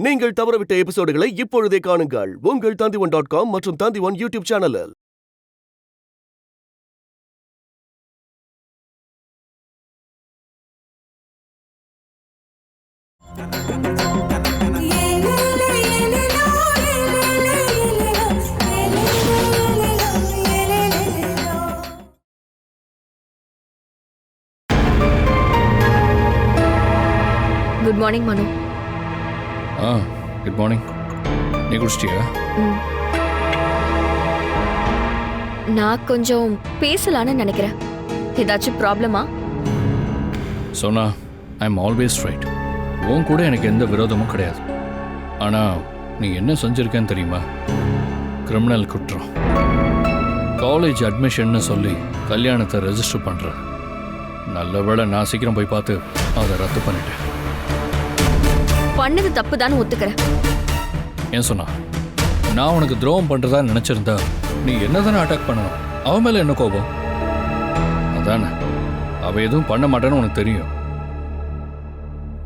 நீங்கள் தவறவிட்ட எபிசோடுகளை இப்பொழுதே காணுங்கள் உங்கள் Tandivan.com மற்றும் Tandivan யூடியூப் சேனலில். குட் மார்னிங் மனு. Good morning. நீ குடிச்சிட்டியா? நான் கொஞ்சம் பேசலான்னு நினைக்கிறேன். ஏதாச்சும் ப்ராப்ளமா? Sona, I am always right. உன் கூட எனக்கு எந்த விரோதமும் கிடையாது. ஆனால் நீ என்ன செஞ்சிருக்கேன்னு தெரியுமா? கிரிமினல் குற்றம். காலேஜ் அட்மிஷன்னு சொல்லி கல்யாணத்தை ரெஜிஸ்டர் பண்ணுற. நல்ல வேளை நான் சீக்கிரம் போய் பார்த்து அதை ரத்து பண்ணிட்டேன். பண்ணது தப்பு தான் ஒத்துக்கிறேன். ஏன் சொன்னா, நான் உனக்கு துரோகம் பண்றதா நினைச்சிருந்தா நீ என்னதானே அட்டாக் பண்ணணும்? அவன் மேல என்ன கோபம்? அதானே, அவ எதுவும் பண்ண மாட்டேன்னு உனக்கு தெரியும்.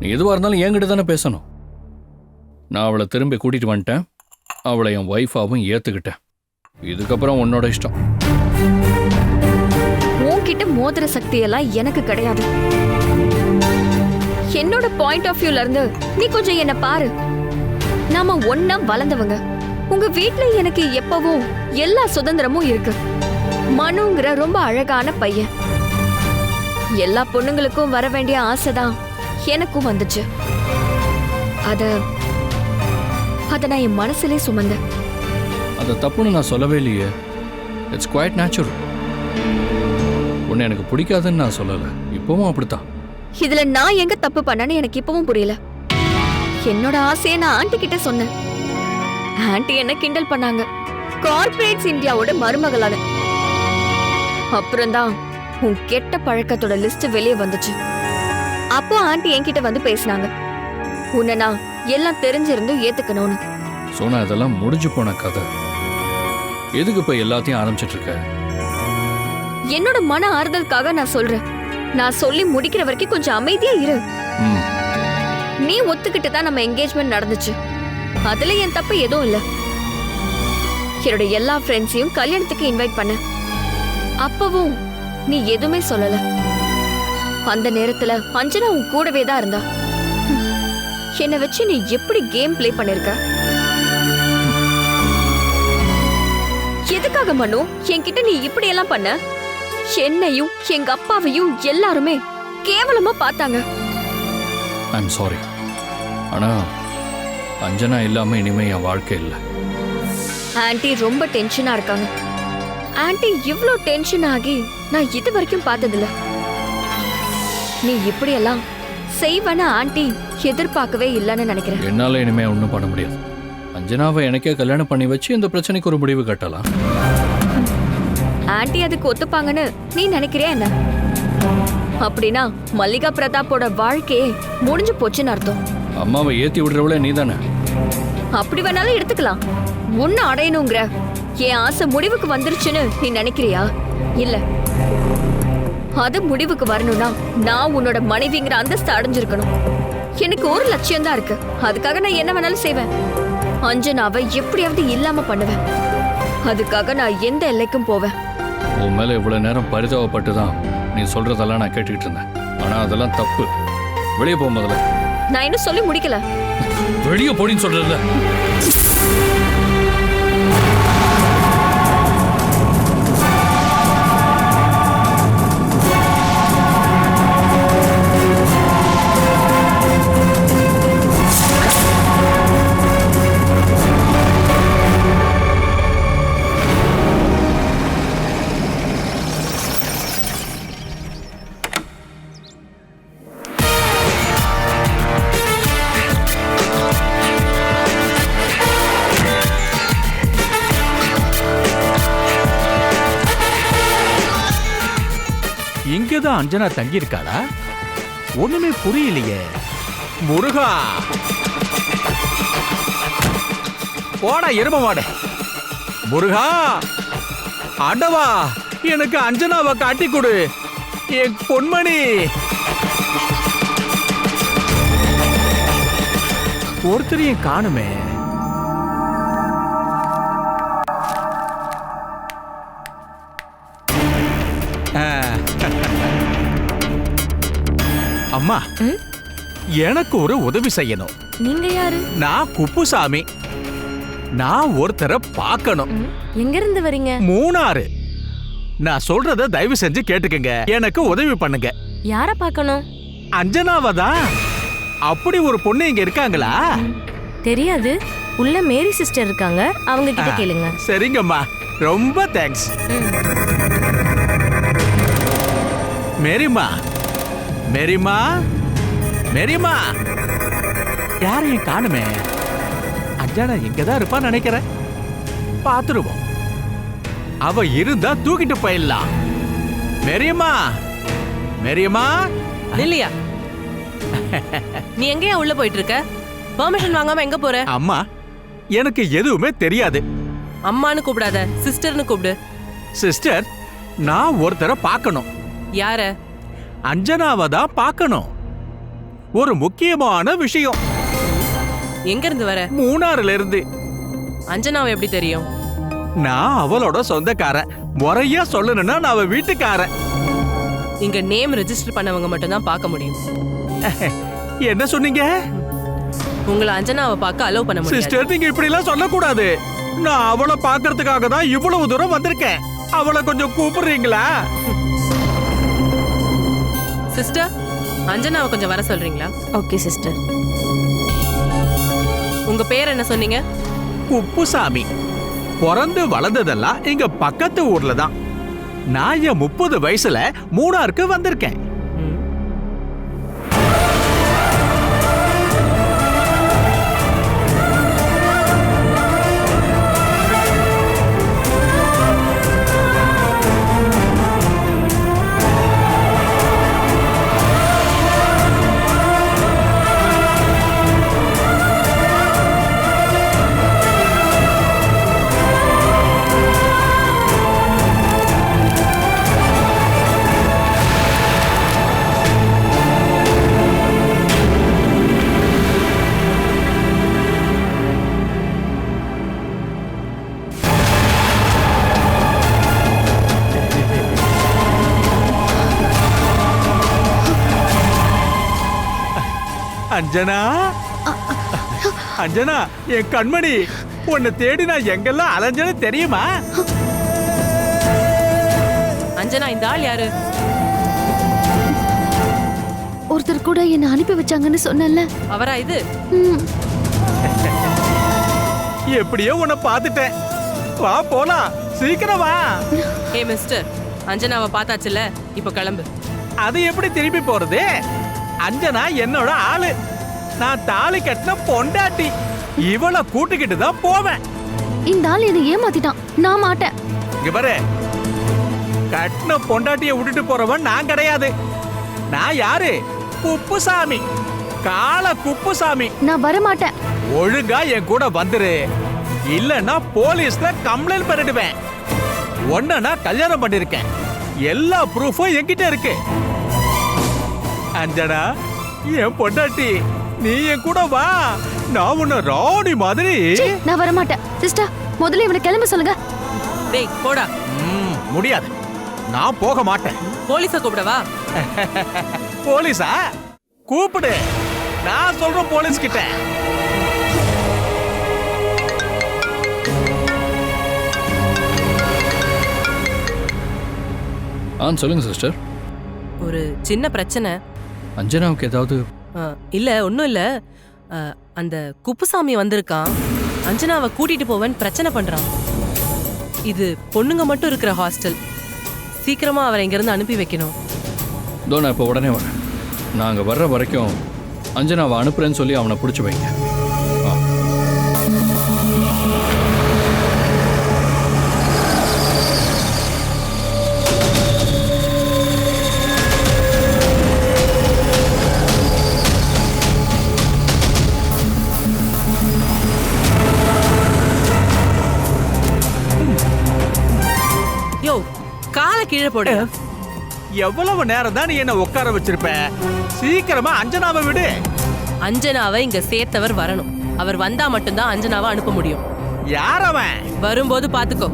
நீ எதுவா இருந்தாலும் என்கிட்ட தானே பேசணும். நான் அவளை திரும்பி கூட்டிட்டு வந்துட்டேன். அவளை என் ஒய்ஃபாவும் ஏத்துக்கிட்டேன். இதுக்கப்புறம் உன்னோட இஷ்டம். உன்கிட்ட மோதிர சக்தி எல்லாம் எனக்கு கிடையாது. என்னோட பாயிண்ட் ஆஃப் வியூல இருந்து நீ கொஞ்சம் என்ன பாரு. நாம ஒண்ணா வளர்ந்தவங்க. உங்க வீட்ல எனக்கு எப்பவும் எல்லா சுதந்திரமும் இருக்கு. மனுங்கிற ரொம்ப அழகான பையன். எல்லா பொண்ணுங்களுக்கும் வர வேண்டிய ஆசைதான் எனக்கும் வந்துச்சு. அத நான் என் மனசுலே சுமந்தேன். அது தப்புன்னு நான் சொல்லவே இல்லையே. It's quite natural. உன்னை எனக்கு பிடிக்காதுன்னு நான் சொல்லலை. இப்பவும் அப்படித்தான். இதுல நான் எங்க தப்பு பண்ணேன்னு எனக்கு இப்பவும் புரியல. என்னோட ஆசையை நான் ஆண்டி கிட்ட சொன்னேன். ஆண்டி என்ன கிண்டல் பண்ணாங்க. கார்ப்பரேட்ஸ் இந்தியாவோட மருமகளான. அப்புறம்தான் உன் கெட்ட பழக்கத்தோட லிஸ்ட் வெளியே வந்துச்சு. அப்போ ஆண்டி என்கிட்ட வந்து பேசினாங்க. உன்னை நான் எல்லாம் தெரிஞ்சிருந்து ஏத்துக்கணும்னு. சோனா, இதெல்லாம் முடிஞ்சு போன கதை. எதுக்கு இப்ப எல்லாத்தையும் ஆரம்பிச்சிட்டு இருக்க? என்னோட மன ஆறுதலுக்காக நான் சொல்றேன். நான் சொல்லி முடிக்கிற வரைக்கும் கொஞ்சம் அமைதியா இரு. நீ ஒத்துக்கிட்டு தான் நம்ம என்கேஜ்மெண்ட் நடந்துச்சு. அதுல என் தப்பு எதுவும் இல்ல. என்னோட எல்லா ஃப்ரெண்ட்ஸையும் கல்யாணத்துக்கு இன்வைட் பண்ண. அப்பவும் நீ எதுவுமே சொல்லல. அந்த நேரத்துல அஞ்சனா உன் கூடவே தான் இருந்தா. என்னை வச்சு நீ எப்படி கேம் பிளே பண்ணிருக்க? எதுக்காக மனு என்கிட்ட நீ இப்படி எல்லாம் பண்ண? என்னையும் எங்க அப்பாவையும் எல்லாருமே கேவலமா பார்த்தாங்க. I'm sorry. ஆனா அஞ்சனா இல்லாம இனிமே என் வாழ்க்கை இல்லை. ஆன்ட்டி ரொம்ப டென்ஷனா இருக்காங்க. ஆன்ட்டி இவ்ளோ டென்ஷன் ஆகி நான் இது வரைக்கும் பார்த்ததில்ல. நீ இப்படி எல்லாம் செய்வன ஆன்ட்டி எதிர்பார்க்கவே இல்லைன்னு நினைக்கிறேன். என்னால இனிமே ஒன்றும் பண்ண முடியாது. அஞ்சனாவை எனக்கே கல்யாணம் பண்ணி வச்சு இந்த பிரச்சனைக்கு ஒரு முடிவு கட்டலாம். ஆன்ட்டி அதுக்கு ஒத்துப்பாங்கன்னு நீ நினைக்கிறியா என்ன? அப்படின்னா மல்லிகா பிரதாப்போட வாழ்க்கையே முடிஞ்சு போச்சுன்னு அர்த்தம். அம்மாவை ஏத்தி விடுறவளே நீ தானே. அப்படி வேணாலும் எடுத்துக்கலாம். உன்னை அடையணுங்கிற என் ஆசை முடிவுக்கு வந்துருச்சுன்னு நீ நினைக்கிறியா? இல்ல, அது முடிவுக்கு வரணும்னா நான் உன்னோட மனைவிங்கிற அந்தஸ்து அடைஞ்சிருக்கணும். எனக்கு ஒரு லட்சியம் தான் இருக்கு. அதுக்காக நான் என்ன வேணாலும் செய்வேன். அஞ்சனாவை எப்படியாவது இல்லாம பண்ணுவேன். அதுக்காக நான் எந்த எல்லைக்கும் போவேன். உன் மேல இவ்வளவு நேரம் பரிதாபப்பட்டு தான் நீ சொல்றதெல்லாம் நான் கேட்டுக்கிட்டு இருந்தேன். ஆனா அதெல்லாம் தப்பு. வெளியே போக முதல்ல. நான் இன்னும் சொல்லி முடிக்கல. வெளியே போடின்னு சொல்றதுல இங்கதான் அஞ்சனா தங்கி இருக்காளா? ஒண்ணுமே புரியலையே. முருகா, போடா எரும மாடு. முருகா, ஆண்டவா, எனக்கு அஞ்சனாவை காட்டி கொடு. என் பொன்மணி. ஒருத்தரையும் காணுமே. அம்மா, எனக்கு ஒரு உதவி செய்யணும். நீங்க யாரு? நான் குப்புசாமி. நான் ஒருத்தரை பார்க்கணும். எங்க இருந்து வரீங்க? மூணாறு. நான் சொல்றத தயவு செஞ்சு கேட்டுக்கங்க. எனக்கு உதவி பண்ணுங்க. யார பார்க்கணும்? அஞ்சனாவ தான். அப்படி ஒரு பொண்ணு இங்க இருக்காங்களா? தெரியாது. உள்ள மேரி சிஸ்டர் இருக்காங்க, அவங்க கிட்ட கேளுங்க. சரிங்கம்மா, ரொம்ப தேங்க்ஸ். மேரிமா, மேரிமா, மேரிமா, யாரையும் காணுமே. அஞ்சானா இங்கதான் இருப்பான்னு நினைக்கிறேன். பாத்துருவோம். அவ இருந்தா தூக்கிட்டு போயிடலாம். மேரியம்மா, மேரியம்மா. இல்லையா? நீ எங்கயா உள்ள போயிட்டு இருக்க? பெர்மிஷன் வாங்காம எங்க போற? அம்மா, எனக்கு எதுவுமே தெரியாது. அம்மான்னு கூப்பிடாத, சிஸ்டர்னு கூப்பிடு. சிஸ்டர், நான் ஒருத்தரை பார்க்கணும். யார? அஞ்சனாவை தான் பார்க்கணும். ஒரு முக்கியமான விஷயம். எங்க இருந்து வர? மூணாறுல இருந்து. அஞ்சனாவை எப்படி தெரியும்? நான் அவளோட சொந்தக்காரன். முறையா சொல்லணும்னா நான் அவ வீட்டுக்காரன். இங்க நேம் ரெஜிஸ்டர் பண்ணவங்க மட்டும் தான் பார்க்க முடியும். என்ன சொன்னீங்க? உங்களை அஞ்சனாவை பார்க்க அலோவ் பண்ண முடியாது. சிஸ்டர், நீங்க இப்படி எல்லாம் சொல்லக்கூடாது. நான் அவளை பார்க்கறதுக்காக தான் இவ்வளவு தூரம் வந்திருக்கேன். அவளை கொஞ்சம் கூப்பிடுறீங்களா? சிஸ்டர், அஞ்சனாவை கொஞ்சம் வர சொல்றீங்களா? Okay sister. உங்க பேர் என்ன சொன்னீங்க? குப்புசாமி. பிறந்து வளர்ந்ததெல்லாம் இங்க பக்கத்து ஊர்ல தான். நான் என் 30 வயசுல மூணாருக்கு வந்திருக்கேன். அஞ்சனா, அஞ்சனா, என் கண்மணி, உன்னை தேடி நான் எங்கெல்லாம் அலைஞ்சேன்னு தெரியுமா? அஞ்சனா, இந்த ஆள் யாரு? ஒருத்தர் கூட என்ன அனுப்பி வச்சாங்கன்னு சொன்னல. அவரா இது? எப்படியோ உன்னை பார்த்துட்டேன். வா போலாம், சீக்கிரம் வா. ஹே மிஸ்டர், அஞ்சனாவை பார்த்தாச்சுல, இப்ப கிளம்பு. அது எப்படி திரும்பி போறது? அஞ்சனா என்னோட ஆளு. நான் தாலி கட்டின பொண்டாட்டி. இவளை கூட்டிக்கிட்டு தான் போவேன். இந்த ஆள் என்ன ஏமாத்திட்டான். நான் மாட்டேன். இங்க பாரு, கட்டின பொண்டாட்டிய விட்டுட்டு போறவன் நான் கிடையாது. நான் யாரு? குப்புசாமி. கால குப்புசாமி. நான் வர மாட்டேன். ஒழுங்கா என் கூட வந்துரு, இல்லன்னா போலீஸ்ல கம்ப்ளைண்ட் பண்ணிடுவேன். ஒன்ன நான் கல்யாணம் பண்ணிருக்கேன். எல்லா ப்ரூஃபும் என்கிட்ட இருக்கு. அஞ்சனா, என் பொண்டாட்டி, நீ என் கூட வா. நான் உன்னை ராணி மாதிரி. நான் வர மாட்டேன். சிஸ்டர், முதல்ல இவனை கிளம்ப சொல்லுங்க. டேய் போடா. முடியாது, நான் போக மாட்டேன். போலீஸ கூப்பிடவா? போலீஸா? கூப்பிடு, நான் சொல்றேன் போலீஸ் கிட்ட. சொல்லுங்க சிஸ்டர். ஒரு சின்ன பிரச்சனை. அஞ்சனாவுக்கு ஏதாவது? இல்ல, ஒன்றும் இல்ல. அந்த குப்புசாமி வந்திருக்கான். அஞ்சனாவை கூட்டிட்டு போவேன் பிரச்சனை பண்றான். இது பொண்ணுங்க மட்டும் இருக்கிற ஹாஸ்டல். சீக்கிரமா அவரை இங்கிருந்து அனுப்பி வைக்கணும். இதோ நான் இப்போ உடனே வரேன். நாங்கள் வர்ற வரைக்கும் அஞ்சனாவை அனுப்புறேன்னு சொல்லி அவனை பிடிச்சி வைங்க. யோ, காலை கீழே போடு. எவ்வளவு நேரம் தான் நீ என்ன உட்கார வச்சிருப்ப? சீக்கிரமா அஞ்சனாவை விடு. அஞ்சனாவை இங்க சேர்த்தவர் வரணும். அவர் வந்தா மட்டும்தான் அஞ்சனாவை அனுப்ப முடியும். யார் அவன்? வரும்போது பாத்துக்கோ.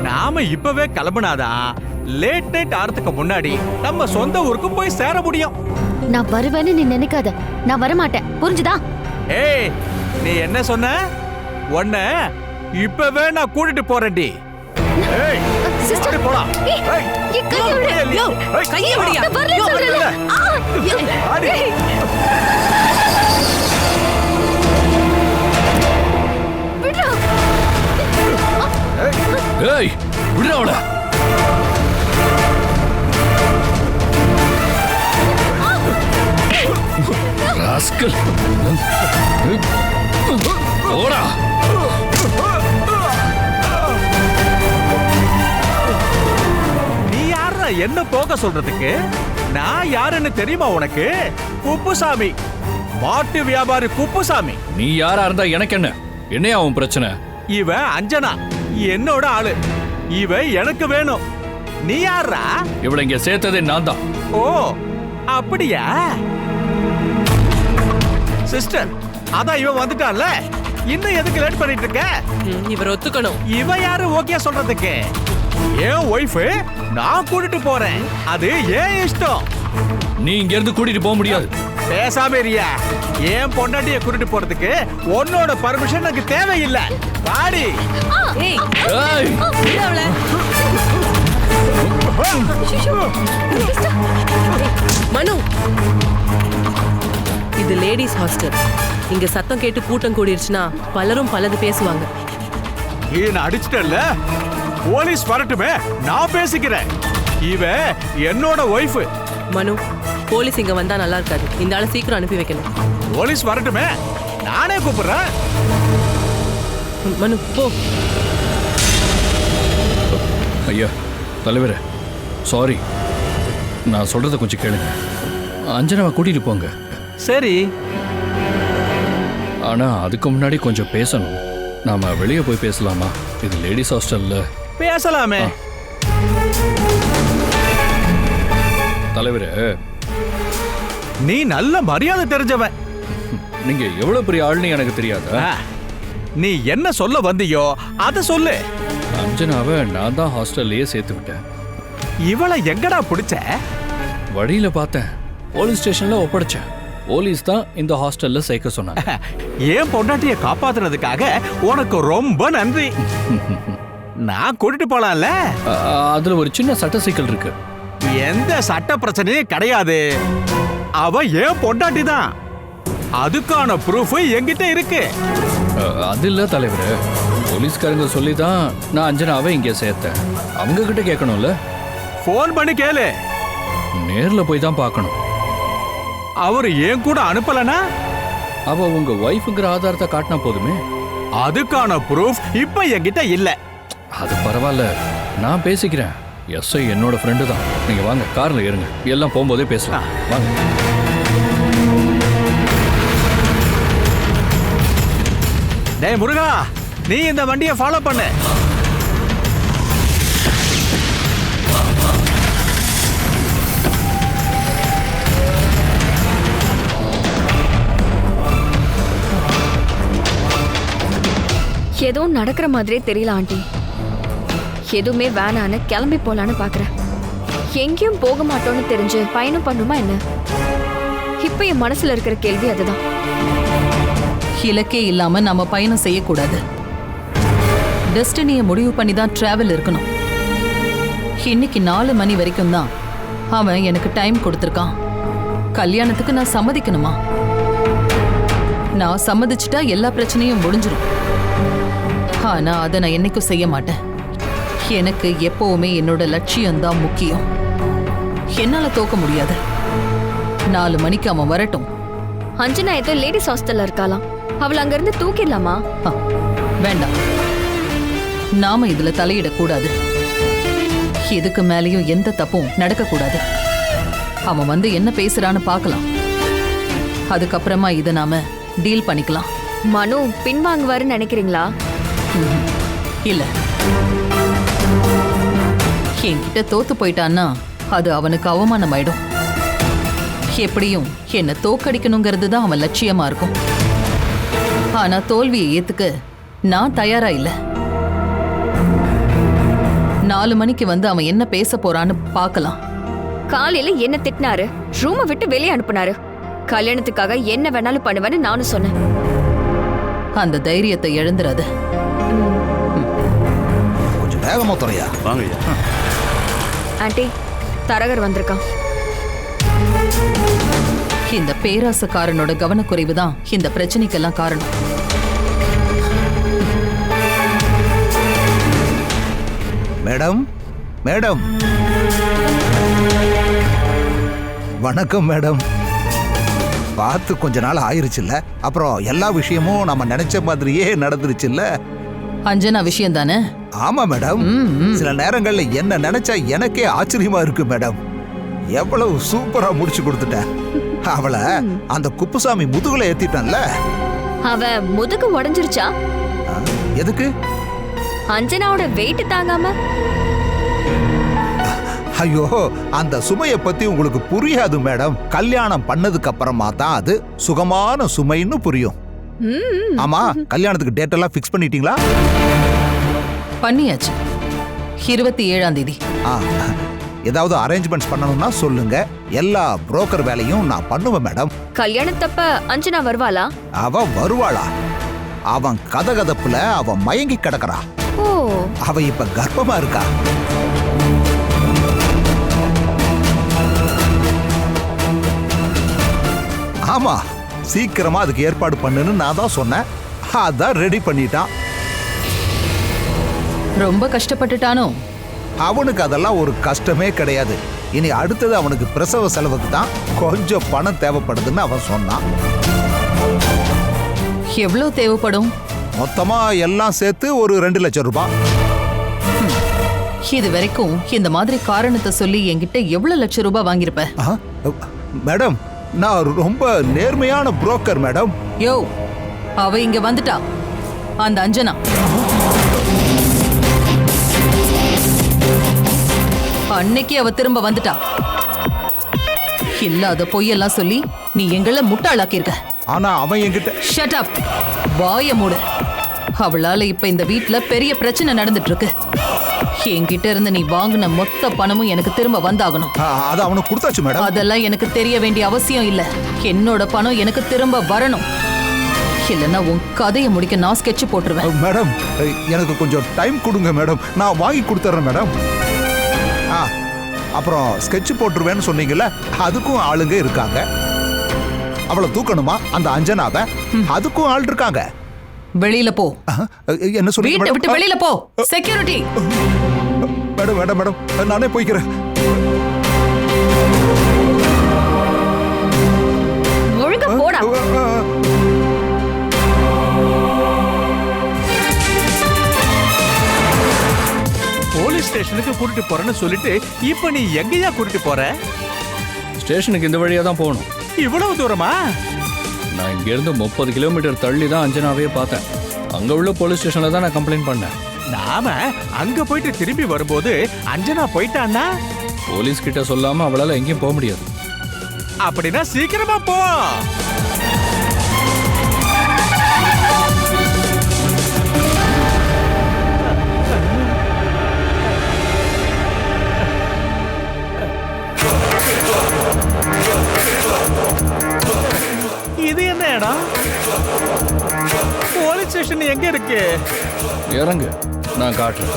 நாம இப்பவே கிளம்புனாதான் லேட் நைட் ஆறதுக்கு முன்னாடி நம்ம சொந்த ஊருக்கு போய் சேர முடியும். நான் வருவேன்னு நீ நினைக்காத. நான் வரமாட்டேன், புரிஞ்சுதா? ஏய், நீ என்ன சொன்ன? உன்ன இப்பவே நான் கூட்டிட்டு போறேன்டி. ஏய், சிஸ்டர், அப்படி போலாம். ஏய், ஏய், என் கையை விடு. ஏய், யோ, ஏய், கையை விடுயா. நான் வரலன்னு சொல்றேன்ல. ஆடி. விடுடா. ஏய் விடுற அவள. ராஸ்கல். ஓடா. நீ யாரா என்ன போக சொல்றதுக்கு? நான் யாருன்னு தெரியுமா உனக்கு? குப்புசாமி, மாட்டு வியாபாரி குப்புசாமி. நீ யாரா இருந்தா எனக்கு என்ன? என்னையா அவன் பிரச்சனை? இவ அஞ்சனா, என்னோட ஆளு. இவ எனக்கு வேணும். நீ யாரா? இவளை இங்க சேர்த்ததே நான் தான். ஓ, அப்படியா? சிஸ்டர், அதான் இவ வந்துட்டான்ல, இன்னும் எதுக்கு லேட் பண்ணிட்டு இருக்க? இவர் ஒத்துக்கணும். இவ யாரு ஓகே சொல்றதுக்கு? என் ஒய்ஃப், நான் கூட்டிட்டு போறேன். அது ஏன் இஷ்டம். நீ இங்க இருந்து கூட்டிட்டு போக முடியாது. பேசாம இருயா. என் பொண்டாட்டிய கூட்டிட்டு போறதுக்கு உன்னோட பர்மிஷன் எனக்கு தேவையில்லை. பாடி. ஏய், ஏய் விடு அவளை. மனு, இது லேடிஸ் ஹாஸ்டல். இங்க சத்தம் கேட்டு கூட்டம் கூடிருச்சுன்னா பலரும் பலது பேசுவாங்க. என்ன அடிச்சிட்டல்ல? போலீஸ் வரட்டுமே, நான் பேசிக்கிறேன். இவ என்னோட ஒய்ஃப். மனு, போலீஸ் இங்க வந்தா நல்லா இருக்காது. இந்த ஆளை சீக்கிரம் அனுப்பி வைக்கணும். போலீஸ் வரட்டுமே, நானே கூப்பிடுறேன். மனு, போ. ஐயா தலைவரே, சாரி. நான் சொல்றத கொஞ்சம் கேளுங்க. அஞ்சனாவை கூட்டிட்டு போங்க. சரி, ஆனா அதுக்கு முன்னாடி கொஞ்சம் பேசணும். நாம வெளியே போய் பேசலாமா? இது லேடிஸ் ஹாஸ்டல்ல. பேசலாமே. தலைவரே, நீ நல்ல மரியாதை தெரிஞ்சவன். நீங்க எவ்வளவு பெரிய ஆள்னு எனக்கு தெரியாதா? நீ என்ன சொல்ல வந்தியோ அத சொல்லு. அஞ்சனாவை நான் தான் ஹாஸ்டல்லையே சேர்த்து விட்டேன். இவளை எங்கடா பிடிச்ச? வழியில பார்த்தேன், போலீஸ் ஸ்டேஷன்ல ஒப்படைச்சேன். போலீஸ் தான் இந்த ஹாஸ்டல்ல சேர்க்க சொன்னாங்க. ஏன் பொண்டாட்டிய காப்பாத்துறதுக்காக உனக்கு ரொம்ப நன்றி. நான் கூட்டிட்டு போலாம்ல? அதுல ஒரு சின்ன சட்ட சிக்கல் இருக்கு. எந்த சட்ட பிரச்சனையும் கிடையாது. அவ ஏன் பொண்டாட்டி தான். அதுக்கான ப்ரூஃப் என்கிட்ட இருக்கு. அது இல்ல தலைவரே, போலீஸ்காரங்க சொல்லி தான் நான் அஞ்சனாவை இங்கே சேர்த்தேன். அவங்க கிட்ட கேட்கணும்ல. போன் பண்ணி கேளு. நேர்ல போய் தான் பார்க்கணும். அவரு ஏன் கூட அனுப்பலனா? அவ உங்க ஒய்ஃப்ங்கிற ஆதாரத்தை காட்டினா போதுமே. அதுக்கான ப்ரூஃப் இப்ப என்கிட்ட இல்ல. அது பரவாயில்ல, நான் பேசிக்கிறேன். எஸ்ஐ என்னோட ஃப்ரெண்டு தான். நீங்க வாங்க, கார்ல ஏறுங்க, எல்லாம் போகும்போதே பேசலாம். வாங்க. டேய் முருகா, நீ இந்த வண்டியை ஃபாலோ பண்ணு. ஏதோ நடக்கிற மாதிரியே தெரியல ஆண்டி. எதுவுமே வேணான்னு கிளம்பி போலான்னு பாக்குறேன். எங்கேயும் போக மாட்டோம்னு தெரிஞ்சு பயணம் பண்ணுமா என்ன? இப்ப என் மனசுல இருக்கிற கேள்வி அதுதான். இலக்கே இல்லாம நாம பயணம் செய்யக்கூடாது. டெஸ்டினியை முடிவு பண்ணி தான் டிராவல் இருக்கணும். இன்னைக்கு 4 மணி வரைக்கும் தான் அவன் எனக்கு டைம் கொடுத்துருக்கான். கல்யாணத்துக்கு நான் சம்மதிக்கணுமா? நான் சம்மதிச்சுட்டா எல்லா பிரச்சனையும் முடிஞ்சிடும். ஆனா அதை நான் என்னைக்கும் செய்ய மாட்டேன். எனக்கு எப்பவுமே என்னோட லட்சியம்தான் முக்கியம். என்னால தோக்க முடியாது. 4 மணிக்கு அவன் வரட்டும். அஞ்சனா ஏதோ லேடிஸ் ஹாஸ்டல்ல இருக்காளாம். அவளை அங்க இருந்து தூக்கிடலாமா? வேண்டாம், நாம இதுல தலையிடக்கூடாது. இதுக்கு மேலேயும் எந்த தப்பும் நடக்கக்கூடாது. அவன் வந்து என்ன பேசுறான்னு பார்க்கலாம். அதுக்கப்புறமா இதை நாம டீல் பண்ணிக்கலாம். மனு பின்வாங்குவாருன்னு நினைக்கிறீங்களா? இல்ல, என்கிட்ட தோத்து போயிட்டான்னா அது அவனுக்கு அவமானம் ஆயிடும். எப்படியும் என்ன தோக்கடிக்கணுங்கிறது தான் அவன் லட்சியமா இருக்கும். ஆனா தோல்வியை ஏத்துக்க நான் தயாரா இல்ல. 4 மணிக்கு வந்து அவன் என்ன பேச போறான்னு பார்க்கலாம். காலையில என்ன திட்டினாரு, ரூமை விட்டு வெளியே அனுப்புனாரு. கல்யாணத்துக்காக என்ன வேணாலும் பண்ணுவேன்னு நானும் சொன்னேன். அந்த தைரியத்தை இழந்துராத. கொஞ்சம் வேகமா துறையா. வாங்கய்யா. ஆண்டி, தரகர் வந்திருக்கான். இந்த பேராசக்காரனோட கவனக்குறைவு தான் இந்த பிரச்சனைக்கெல்லாம் காரணம். Madam, madam. வணக்கம் மேடம். பார்த்து கொஞ்ச நாள் ஆயிருச்சுல்ல, அப்புறம் எல்லா விஷயமும் நம்ம நினைச்ச மாதிரியே நடந்துருச்சுல்ல. அஞ்சனா விஷயம் தானே? ஆமா மேடம். சில நேரங்கள்ல என்ன நினைச்சா எனக்கே ஆச்சரியமா இருக்கு மேடம். எவ்வளவு சூப்பரா முடிச்சு கொடுத்துட்டேன். அவளை அந்த குப்புசாமி முதுகுல ஏத்திட்டான்ல. அவ முதுகு உடைஞ்சிருச்சா? எதுக்கு? அஞ்சனாவோட வெயிட் தாங்காம. ஐயோ, அந்த சுமைய பத்தி உங்களுக்கு புரியாது மேடம். கல்யாணம் பண்ணதுக்கு அப்புறமா தான் அது சுகமான சுமைன்னு புரியும். ஆமா, கல்யாணத்துக்கு டேட் எல்லாம் ஃபிக்ஸ் பண்ணிட்டீங்களா? பண்ணியாச்சு. 27ஆம் தேதி. ஏதாவது அரேஞ்ச்மெண்ட்ஸ் பண்ணணும்னா சொல்லுங்க. எல்லா புரோக்கர் வேலையும் நான் பண்ணுவேன் மேடம். கல்யாணத்தப்ப அஞ்சனா வருவாளா? அவ வருவாளா? அவன் கதகதப்புல அவ மயங்கி கிடக்குறா. ஓ, அவ இப்ப கர்ப்பமா இருக்கா. ஆமா, சீக்கிரமா அதுக்கு ஏற்பாடு பண்ணுன்னு நான் தான் சொன்னேன். அதான் ரெடி பண்ணிட்டான். ரொம்ப கஷ்டப்பட்டுட்டானோ? அவனுக்கு அதெல்லாம் ஒரு கஷ்டமே கிடையாது. இனி அடுத்தது அவனுக்கு பிரசவ செலவுக்கு தான் கொஞ்சம் பணம் தேவைப்படுதுன்னு அவன் சொன்னான். எவ்வளவு தேவைப்படும்? மொத்தமா எல்லாம் சேர்த்து ஒரு 2 லட்சம் ரூபாய். இது வரைக்கும் இந்த மாதிரி காரணத்தை சொல்லி என்கிட்ட எவ்வளவு லட்சம் ரூபாய் வாங்கியிருப்ப? மேடம், நான் ரொம்ப நேர்மையான புரோக்கர் மேடம். யோ, அவ இங்க வந்துட்டா. அந்த அஞ்சனா அன்னைக்கு அவ திரும்ப வந்துட்டா. இல்லாத பொய்யெல்லாம் சொல்லி நீ எங்களை முட்டாளாக்கியிருக்க. ஆனா அவன் என்கிட்ட. ஷட் அப், வாய மூடு. அவளால இப்ப இந்த வீட்ல பெரிய பிரச்சனை நடந்துட்டு இருக்கு. என்கிட்ட இருந்து நீ வாங்கின மொத்த பணமும் எனக்கு திரும்ப வந்தாகணும். அது அவனுக்கு கொடுத்தாச்சு மேடம். அதெல்லாம் எனக்கு தெரிய வேண்டிய அவசியம் இல்ல. என்னோட பணம் எனக்கு திரும்ப வரணும். இல்லைன்னா உன் கதையை முடிக்க நான் ஸ்கெட்ச் போட்டுருவேன். மேடம், எனக்கு கொஞ்சம் டைம் கொடுங்க மேடம். நான் வாங்கி கொடுத்துறேன் மேடம். அப்புறம் ஸ்கெட்ச் போட்டுருவேன்னு சொன்னீங்கல்ல, அதுக்கும் ஆளுங்க இருக்காங்க. அவளை தூக்கணுமா அந்த அஞ்சனாவை? அதுக்கும் ஆள் இருக்காங்க. வெளியில போ. என்ன சொல்லி? வீட்டை விட்டு வெளியில போ. செக்யூரிட்டி. மேடம் மேடம் மேடம், நானே போய்க்கிறேன். ஒழுங்கா போடா. போலீஸ் ஸ்டேஷனுக்கு கூட்டிட்டு போறேன்னு சொல்லிட்டு இப்ப நீ எங்கயா கூட்டிட்டு போற? ஸ்டேஷனுக்கு இந்த வழியா தான் போகணும். இவ்வளவு தூரமா? நான் இங்க இருந்து 30 கிலோமீட்டர் தள்ளி தான் அஞ்சனாவே பார்த்தேன். அங்க உள்ள போலீஸ் ஸ்டேஷன்ல தான் நான் கம்ப்ளைண்ட் பண்ணேன். நாம அங்க போயிட்டு திரும்பி வரும்போது அஞ்சனா போயிட்டான்னா போலீஸ் கிட்ட சொல்லாம அவளால எங்கேயும் போக முடியாது. அப்படின்னா சீக்கிரமா போ. இது என்ன இடம்? போலீஸ் ஸ்டேஷன் எங்க இருக்கு? இறங்கு, நான் காட்டுறேன்.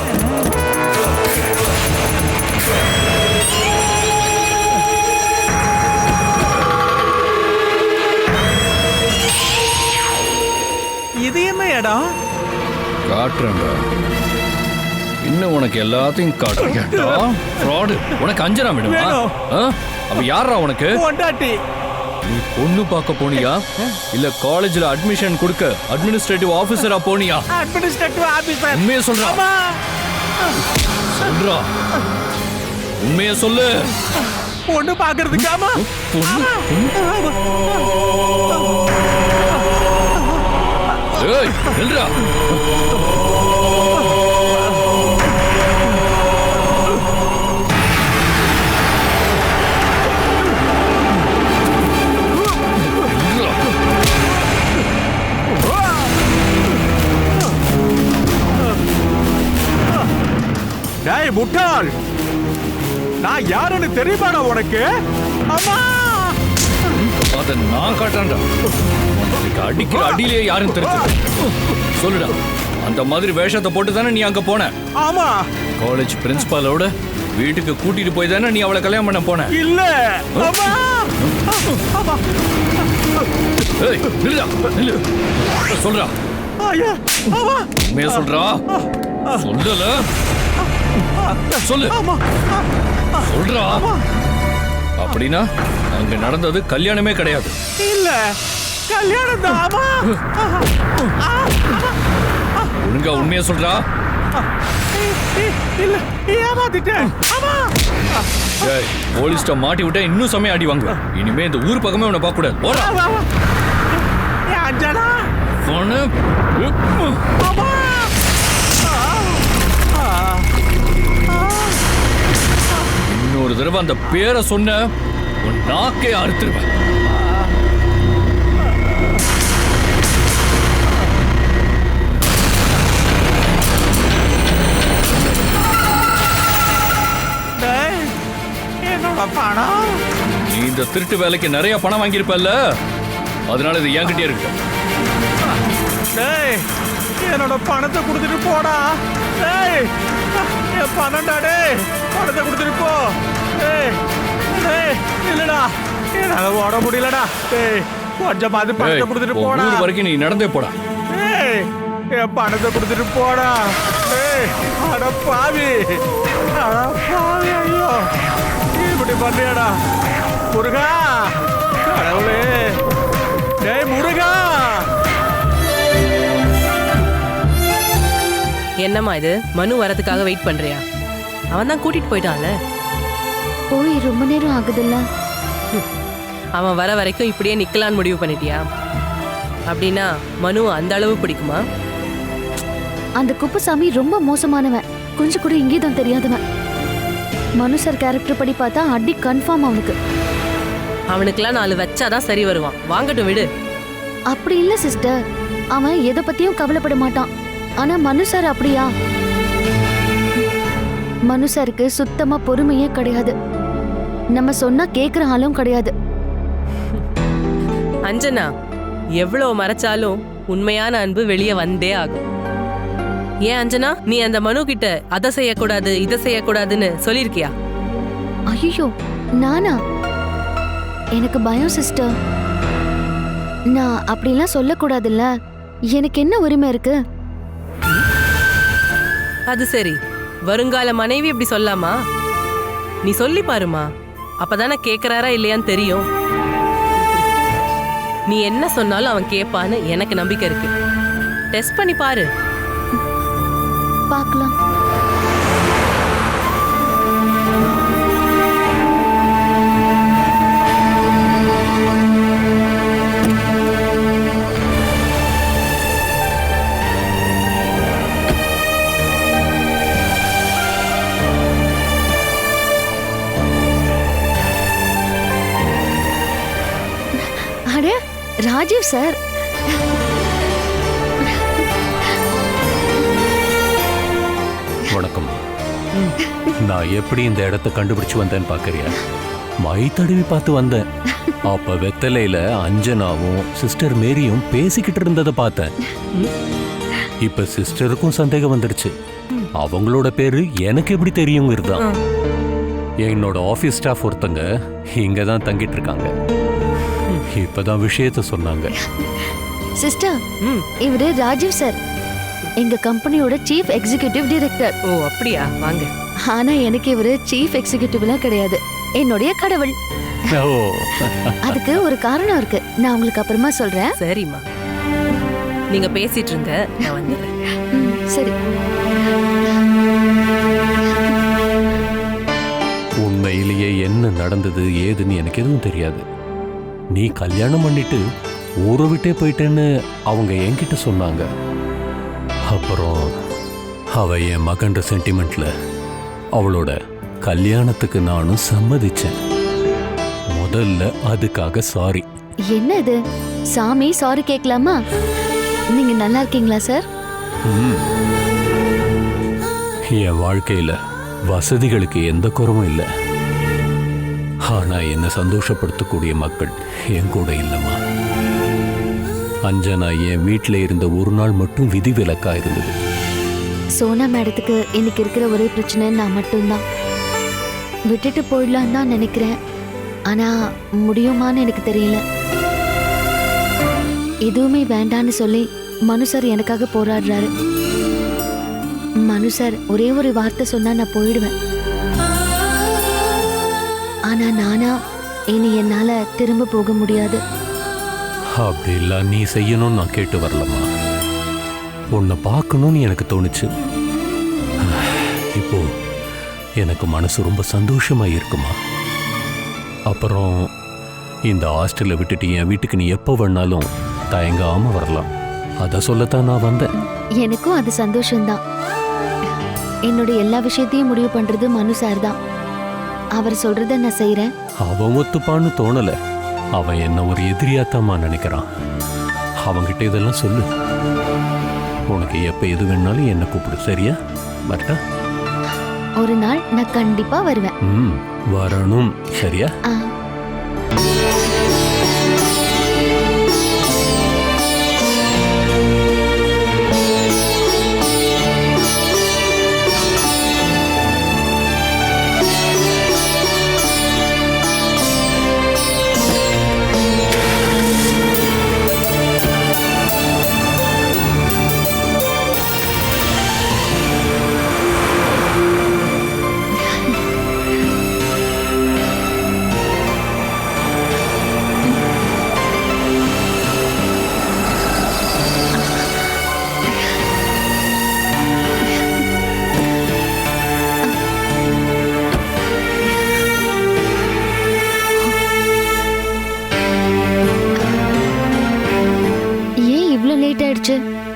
இது என்ன இடம்? காட்டுறேன்டா. இன்னும் உனக்கு எல்லாத்தையும் காட்டுறேன்டா. ஃப்ராடு. உனக்கு அஞ்சனா வேணுமா? அவ யாரா உனக்கு? பொண்டாட்டி. நீ பொண்ணு பார்க்க போனியா இல்ல காலேஜ்ல அட்மிஷன் கொடுக்க அட்மினிஸ்ட்ரேட்டிவ் ஆபீசரா போனியா? Administrative officer. உண்மையை சொல்றா. சொல்றா, உண்மையை சொல்லு. பொண்ணு பாக்குறதுக்கு. ஆமா. ஏய், நில்றா. டேய் முட்டாள், நான் யாருன்னு தெரியுமாடா உனக்கு? அம்மா அதை நான் காட்டுறேன்டா. உனக்கு அடிக்கிற அடியிலேயே யாரும் தெரிஞ்சு சொல்லுடா. அந்த மாதிரி வேஷத்தை போட்டு தானே நீ அங்க போன? ஆமா. காலேஜ் பிரின்சிபாலோட வீட்டுக்கு கூட்டிட்டு போய் தானே நீ அவளை கல்யாணம் பண்ண போன? இல்ல. அம்மா அம்மா. ஏய் நில்லுடா, நில்லு. சொல்றா. ஐயா அம்மா. உண்மையா சொல்றா? சொல்லல. சொல்லு. சொல்றா. அப்படின்னா அங்க நடந்தது கல்யாணமே கிடையாது. இல்ல, கல்யாணம் தான். அம்மா ஒழுங்கா உண்மையா சொல்றா. இல்ல, ஏமாத்திட்டேன். அம்மா ஏய், போலீஸ்ட்ட மாட்டி விட்டா இன்னும் செமையா அடி வாங்குவேன். இனிமே இந்த ஊர் பக்கமே உன்னை பார்க்க கூடாது. ஓடா. அஞ்சனா. போன. அம்மா இன்னொரு தடவை அந்த பேரை சொன்ன உன் நாக்கே அறுத்துருவேன். என்னோட பணம். நீ இந்த திருட்டு வேலைக்கு நிறைய பணம் வாங்கியிருப்பல்ல, அதனால இது என்கிட்டயே இருக்கு. டேய், என்னோட பணத்தை கொடுத்துட்டு போடா. டேய், என் பணம்டா. டேய், பணத்தை கொடுத்துட்டு போ. டேய் டேய், இல்லடா, என்னால ஓட முடியலடா. டேய், கொஞ்சமாவது பணத்தை கொடுத்துட்டு போடா. ஊர் வரைக்கும் நீ நடந்தே போடா. டேய், என் பணத்தை கொடுத்துட்டு போடா. டேய், அட பாவி, அட பாவி. ஐயோ, இப்படி பண்ணியாடா முருகா, கடவுளே. டேய் முருகா. என்னம்மா இது, மனு வரதுக்காக வெயிட் பண்றியா? அவன் தான் கூட்டிட்டு போயிட்டான்ல. போய் ரொம்ப நேரம் ஆகுதுல்ல. அவன் வர வரைக்கும் இப்படியே நிக்கலான்னு முடிவு பண்ணிட்டியா? அப்படின்னா மனு அந்த அளவு பிடிக்குமா? அந்த குப்புசாமி ரொம்ப மோசமானவன். கொஞ்சம் கூட இங்கேதான் தெரியாதவன். மனு சார் கேரக்டர் படி பார்த்தா அடி கன்ஃபார்ம் அவனுக்கு. அவனுக்குலாம் 4 வச்சாதான் சரி வருவான். வாங்கட்டும் விடு. அப்படி இல்ல சிஸ்டர், அவன் எதை பத்தியும் கவலைப்பட மாட்டான். ஆனா மனு சார் அப்படியா? மனு சாருக்கு சுத்தமா பொறுமையே கிடையாது. நம்ம சொன்னா கேக்குற ஆளும் கிடையாது. அஞ்சனா, எவ்வளவு மறைச்சாலும் உண்மையான அன்பு வெளியே வந்தே ஆகும். ஏன் அஞ்சனா, நீ அந்த மனு கிட்ட அதை செய்யக்கூடாது இதை செய்யக்கூடாதுன்னு சொல்லிருக்கியா? ஐயோ, நானா? எனக்கு பயம் சிஸ்டர். நான் அப்படிலாம் சொல்லக்கூடாதுல்ல. எனக்கு என்ன உரிமை இருக்கு? அது சரி, வருங்கால மனைவி இப்படி சொல்லாமா? நீ சொல்லி பாருமா, அப்பதானே கேக்குறாரா இல்லையான்னு தெரியும். நீ என்ன சொன்னாலும் அவன் கேட்பான்னு எனக்கு நம்பிக்கை இருக்கு. டெஸ்ட் பண்ணி பாரு. பார்க்கலாம். அடே ராஜீவ் சார், வணக்கம். நான் எப்படி இந்த இடத்தை கண்டுபிடிச்சு வந்தேன்னு பாக்குறியா? மை தடவி பார்த்து வந்தேன். அப்ப வெத்தலையில அஞ்சனாவும் சிஸ்டர் மேரியும் பேசிக்கிட்டு இருந்ததை பார்த்தேன். இப்ப சிஸ்டருக்கும் சந்தேகம் வந்துடுச்சு. அவங்களோட பேரு எனக்கு எப்படி தெரியுங்கிறதுதான். என்னோட ஆபீஸ் ஸ்டாஃப் ஒருத்தங்க இங்கதான் தங்கிட்டு இருக்காங்க. இப்பதான் விஷயத்த சொன்னாங்க. சிஸ்டர், இவரு ராஜீவ் சார், எங்க கம்பெனியோட சீஃப் எக்ஸிகியூட்டிவ் டைரக்டர். ஓ அப்படியா, வாங்க. ஆனா எனக்கு இவரு சீஃப் எக்ஸிகியூட்டிவ்லாம் கிடையாது, என்னுடைய கடவுள். ஓ, அதுக்கு ஒரு காரணம் இருக்கு, நான் உங்களுக்கு அப்புறமா சொல்றேன். சரிம்மா, நீங்க பேசிட்டு இருங்க, நான் வந்துடுறேன். சரி. உண்மையிலேயே என்ன நடந்தது ஏதுன்னு எனக்கு எதுவும் தெரியாது. நீ கல்யாணம் பண்ணிட்டு ஊரை விட்டே போயிட்டேன்னு அவங்க என்கிட்ட சொன்னாங்க. அப்புறம் அவ என் மகன்ற சென்டிமெண்ட்ல அவளோட கல்யாணத்துக்கு நானும் சம்மதிச்சேன். முதல்ல அதுக்காக சாரி. என்ன இது, சாமி சாரி கேட்கலாமா? நீங்க நல்லா இருக்கீங்களா சார்? என் வாழ்க்கையில வசதிகளுக்கு எந்த குறவும் இல்லை. ஆனா என்னை சந்தோஷப்படுத்தக்கூடிய மக்கள் என் கூட இல்லைம்மா. அஞ்சனா என் வீட்டில் இருந்த ஒரு நாள் மட்டும் விதிவிலக்கா இருந்தது. சோனா மேடத்துக்கு இன்னைக்கு இருக்கிற ஒரே பிரச்சனை நான் மட்டும்தான். விட்டுட்டு போயிடலாம் தான் நினைக்கிறேன். ஆனா முடியுமான்னு எனக்கு தெரியல. எதுவுமே வேண்டான்னு சொல்லி மனு சார் எனக்காக போராடுறாரு. மனு சார் ஒரே ஒரு வார்த்தை சொன்னா நான் போயிடுவேன். ஆனா நானா இனி என்னால திரும்ப போக முடியாது. அப்படி இல்லை, நீ செய்யணும்னு நான் கேட்டு வரலம்மா. உன்னை பார்க்கணும்னு எனக்கு தோணுச்சு. இப்போ எனக்கு மனசு ரொம்ப சந்தோஷமா இருக்குமா. அப்புறம் இந்த ஹாஸ்டலை விட்டுட்டு என் வீட்டுக்கு நீ எப்போ வேணாலும் தயங்காம வரலாம். அதை சொல்லத்தான் நான் வந்தேன். எனக்கும் அது சந்தோஷம்தான். என்னோட எல்லா விஷயத்தையும் முடிவு பண்றது மனு சார் தான். அவர் சொல்றத நான் செய்யறேன். அவன் ஒத்துப்பான்னு தோணல. அவன் என்ன ஒரு எதிரியாத்தாமா நினைக்கிறான். அவன்கிட்ட இதெல்லாம் சொல்லு. உனக்கு எப்ப எது வேணாலும் என்ன கூப்பிடு, சரியா? வரட்டா? ஒரு நாள் நான் கண்டிப்பா வருவேன். வரணும், சரியா?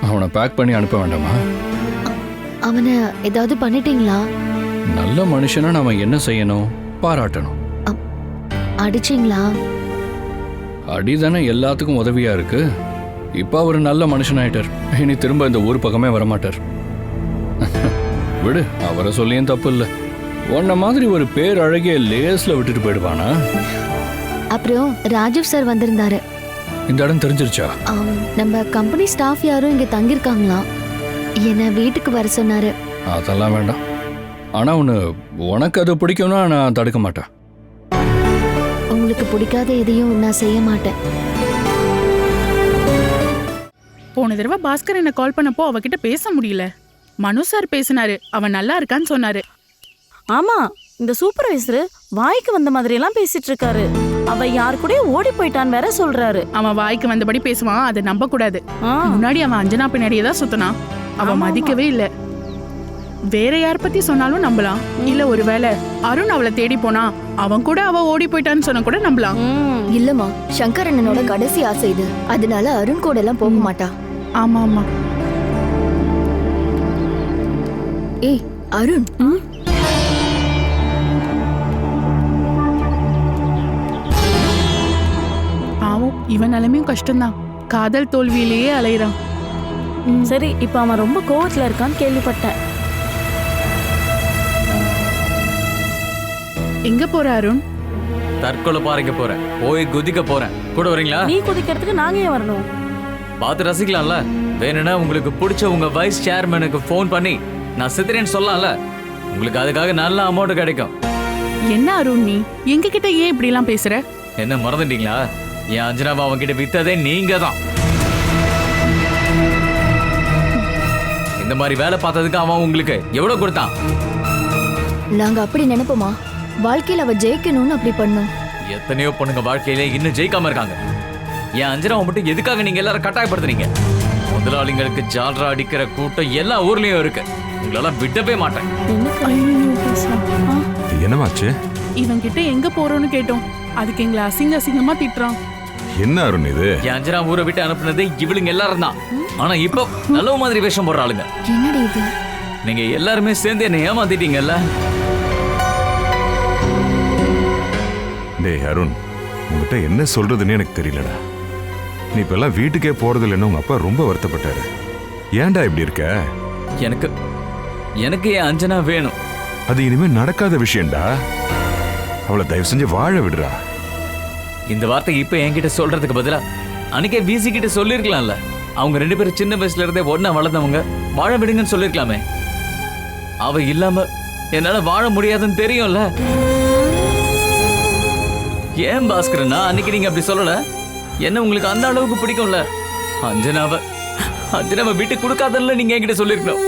அவனை பேக் பண்ணி அனுப்ப வேண்டாமா? அவனை ஏதாவது பண்ணிட்டீங்களா? நல்ல மனுஷனா நாம என்ன செய்யணும்? பாராட்டணும். அடிச்சிங்களா? அடிதானே எல்லாத்துக்கும் உதவியா இருக்கு. இப்ப அவர் நல்ல மனுஷனாயிட்டார். இனி திரும்ப இந்த ஊர் பக்கமே வரமாட்டார். விடு, அவரை சொல்லியும் தப்பு இல்லை. உன்ன மாதிரி ஒரு பேர் அழகிய லேஸ்ல விட்டுட்டு போயிடுவானா? அப்புறம் ராஜீவ் சார் வந்திருந்தாரு. இந்த இடம் தெரிஞ்சிருச்சா? நம்ம கம்பெனி ஸ்டாஃப் யாரும் இங்க தங்கியிருக்காங்களா? என்ன வீட்டுக்கு வர சொன்னாரு. அதெல்லாம் வேண்டாம். ஆனா உனக்கு அது பிடிக்கும்னா நான் தடுக்க மாட்டேன். உங்களுக்கு பிடிக்காத எதையும் நான் செய்ய மாட்டேன். போன தடவை பாஸ்கர் என்ன கால் பண்ணப்போ அவகிட்ட பேச முடியல. மனு சார் பேசினாரு. அவன் நல்லா இருக்கான்னு சொன்னாரு. ஆமா, இந்த சூப்பர்வைசர் வாய்க்கு வந்த மாதிரி எல்லாம் பேசிட்டு இருக்காரு. அவ யார் கூட ஓடி போயிட்டான் வேற சொல்றாரு. அவன் வாய்க்கு வந்தபடி பேசுவான், அதை நம்ப கூடாது. முன்னாடி அவன் அஞ்சனா பின்னாடியே தான் சுத்தினான். அவன் மதிக்கவே இல்லை. வேற யார் பத்தி சொன்னாலும் நம்பலாம். இல்ல ஒருவேளை அருண் அவளை தேடி போனா அவன் கூட அவ ஓடி போயிட்டான்னு சொன்ன கூட நம்பலாம். இல்லம்மா, சங்கர் அண்ணனோட கடைசி ஆசை இது. அதனால அருண் கூட எல்லாம் போக மாட்டா. ஆமா ஆமா. ஏய் அருண், பாவம், இவன் நிலைமையும் கஷ்டம்தான். காதல் தோல்வியிலேயே அலையிறான். சரி, இப்ப அவன் ரொம்ப கோவத்துல இருக்கான்னு கேள்விப்பட்டேன். எங்க போற அருண்? தற்கொலை பாறைக்க போறேன். போய் குதிக்க போறேன். கூட வரீங்களா? நீ குதிக்கிறதுக்கு நாங்க ஏன் வரணும்? பார்த்து ரசிக்கலாம்ல. வேணும்னா உங்களுக்கு பிடிச்ச உங்க வைஸ் சேர்மனுக்கு ஃபோன் பண்ணி நான் சித்திரேன்னு சொல்லலாம்ல. உங்களுக்கு அதுக்காக நல்ல அமௌண்ட் கிடைக்கும். என்ன அருண், நீ எங்க கிட்ட ஏன் இப்படி எல்லாம் பேசுற? என்ன மறந்துட்டீங்களா? என் அஞ்சனாவை அவங்க கிட்ட வித்ததே நீங்க தான். இந்த மாதிரி வேலை பார்த்ததுக்கு அவன் உங்களுக்கு எவ்வளவு கொடுத்தான்? நாங்க அப்படி நினைப்போமா? வாழ்க்கையில அவ ஜெயிக்கணும்னு அப்படி பண்ணோம். எத்தனையோ பொண்ணுங்க வாழ்க்கையில இன்னும் ஜெயிக்காம இருக்காங்க. என் அஞ்சனாவை மட்டும் எதுக்காக நீங்க எல்லாரும் கட்டாயப்படுத்துறீங்க? முதலாளிங்களுக்கு ஜால்ரா அடிக்கிற கூட்டம் எல்லா ஊர்லயும் இருக்கு. உங்களெல்லாம் விடவே மாட்டேன். என்னமாச்சு? இவன் கிட்ட எங்க போறோம்னு கேட்டோம். அதுக்கு எங்களை அசிங்க அசிங்கமா திட்டுறான். என்ன அருண் இது? என் அஞ்சனா ஊரை விட்டு அனுப்புனது இவளுங்க எல்லாரும் தான். ஆனா இப்போ நல்ல மாதிரி வேஷம் போடுற ஆளுங்க. என்னடி இது? நீங்க எல்லாருமே சேர்ந்து என்ன ஏமாத்திட்டீங்கல்ல. டேய் அருண், உங்ககிட்ட என்ன சொல்றதுன்னு எனக்கு தெரியலடா. நீ இப்பெல்லாம் வீட்டுக்கே போறதில்லைன்னு உங்க அப்பா ரொம்ப வருத்தப்பட்டாரு. ஏன்டா இப்படி இருக்க? எனக்கு என் அஞ்சனா வேணும். அது இனிமே நடக்காத விஷயம்டா. அவளை தயவு செஞ்சு வாழ விடுறா. இந்த வார்த்தை இப்ப என்கிட்ட சொல்றதுக்கு பதிலா அன்னைக்கே விசி கிட்ட சொல்லிருக்கலாம்ல. அவங்க 2 பேரும் சின்ன வயசுல இருந்தே ஒண்ணா வளர்ந்தவங்க, வாழ விடுங்கன்னு சொல்லிருக்கலாமே. அவ இல்லாம என்னால வாழ முடியாதுன்னு தெரியும்ல. ஏன் பாஸ்கரனா அன்னைக்கு நீங்க அப்படி சொல்லல? என்ன உங்களுக்கு அந்த அளவுக்கு பிடிக்கும்ல? அஞ்சனாவை விட்டு கொடுக்காதல்ல நீங்க என்கிட்ட சொல்லிருக்கணும்.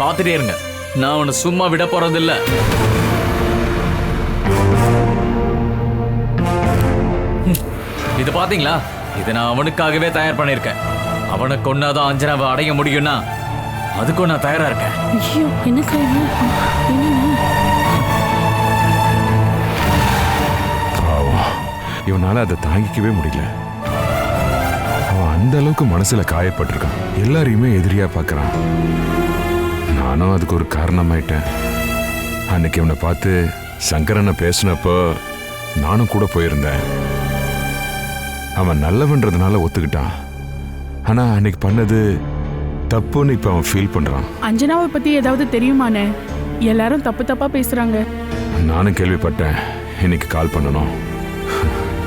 பாத்துட்டே இருங்க, நான் அவனை சும்மா விட போறதில்ல. இது பாத்தீங்களா? இதை நான் அவனுக்காகவே தயார் பண்ணிருக்கேன். அவனை கொன்னாதான் அஞ்சனாவை அடைய முடியும்னா அதுக்கும் நான் தயாரா இருக்கேன். ஐயோ, எனக்கு பாவம், இவனால அதை தாங்கிக்கவே முடியல. அவன் அந்த அளவுக்கு மனசுல காயப்பட்டிருக்கான். எல்லாரையுமே எதிரியா பார்க்கறான். நானும் அதுக்கு ஒரு காரணமாயிட்டேன். அன்னைக்கு அவனை பார்த்து சங்கரனை பேசினப்போ நானும் கூட போயிருந்தேன். அவன் நல்லவன்றதுனால ஒத்துக்கிட்டான். ஆனா அன்னைக்கு பண்ணது தப்புன்னு இப்ப அவன் ஃபீல் பண்றான். அஞ்சனாவை பத்தி ஏதாவது தெரியுமானே? எல்லாரும் தப்பு தப்பா பேசுறாங்க. நானும் கேள்விப்பட்டேன். இன்னைக்கு கால் பண்ணணும்.